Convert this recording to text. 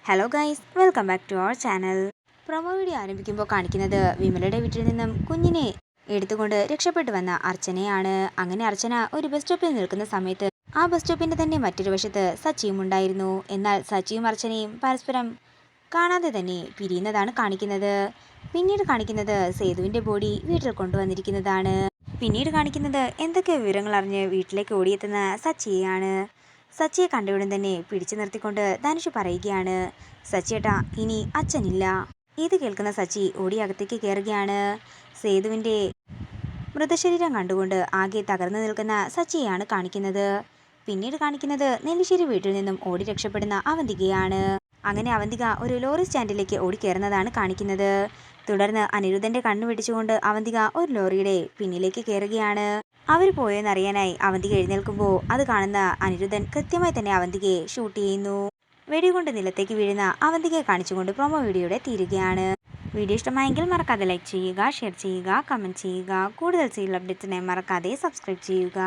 Hello guys, welcome back to our channel. Promo video ആരംഭിക്കുമ്പോൾ കാണിക്കുന്നത് വിമലയുടെ വീട്ടിൽ നിന്നും കുഞ്ഞിനെ എടുത്തുകൊണ്ട് രക്ഷപ്പെട്ടു വന്ന അർച്ചനയാണ്. അങ്ങനെ അർച്ചന ഒരു ബസ് സ്റ്റോപ്പിൽ നിൽക്കുന്ന സമയത്ത് ആ ബസ് സ്റ്റോപ്പിന്റെ തന്നെ മറ്റൊരു വശത്ത് സച്ചിയും ഉണ്ടായിരുന്നു. എന്നാൽ സച്ചിയും അർച്ചനയും പരസ്പരം കാണാതെ തന്നെ പിരിയുന്നതാണ് കാണിക്കുന്നത്. പിന്നീട് കാണിക്കുന്നത് സേതുവിന്റെ ബോഡി വീട്ടിൽ കൊണ്ടുവന്നിരിക്കുന്നതാണ്. പിന്നീട് കാണിക്കുന്നത് എന്തൊക്കെ വിവരങ്ങൾ അറിഞ്ഞ് വീട്ടിലേക്ക് ഓടിയെത്തുന്ന സച്ചിയെയാണ്. സച്ചിയെ കണ്ടയുടൻ തന്നെ പിടിച്ചു നിർത്തിക്കൊണ്ട് ധനുഷ് പറയുകയാണ്, സച്ചിയേട്ടാ, ഇനി അച്ഛനില്ല. ഇത് കേൾക്കുന്ന സച്ചി ഓടി അകത്തേക്ക് കയറുകയാണ്. സേതുവിൻ്റെ മൃതശരീരം കണ്ടുകൊണ്ട് ആകെ തകർന്നു നിൽക്കുന്ന സച്ചിയെയാണ് കാണിക്കുന്നത്. പിന്നീട് കാണിക്കുന്നത് നെല്ലിശ്ശേരി വീട്ടിൽ നിന്നും ഓടി രക്ഷപ്പെടുന്ന അവന്തികയാണ്. അങ്ങനെ അവന്തിക ഒരു ലോറി സ്റ്റാൻഡിലേക്ക് ഓടിക്കയറുന്നതാണ് കാണിക്കുന്നത്. തുടർന്ന് അനിരുദ്ധന്റെ കണ്ണു വെടിച്ചുകൊണ്ട് അവന്തിക ഒരു ലോറിയുടെ പിന്നിലേക്ക് കയറുകയാണ്. അവർ പോയെന്നറിയാനായി അവന്തിക എഴുന്നേൽക്കുമ്പോൾ അത് കാണുന്ന അനിരുദ്ധൻ കൃത്യമായി തന്നെ അവന്തികയെ ഷൂട്ട് ചെയ്യുന്നു. വെടികൊണ്ട് നിലത്തേക്ക് വീഴുന്ന അവന്തികയെ കാണിച്ചുകൊണ്ട് പ്രൊമോ വീഡിയോയുടെ തീരുകയാണ്. വീഡിയോ ഇഷ്ടമായെങ്കിൽ മറക്കാതെ ലൈക്ക് ചെയ്യുക, ഷെയർ ചെയ്യുക, കമൻറ്റ് ചെയ്യുക. കൂടുതൽ സീരിയൽ അപ്ഡേറ്റ്സിനായി മറക്കാതെ സബ്സ്ക്രൈബ് ചെയ്യുക.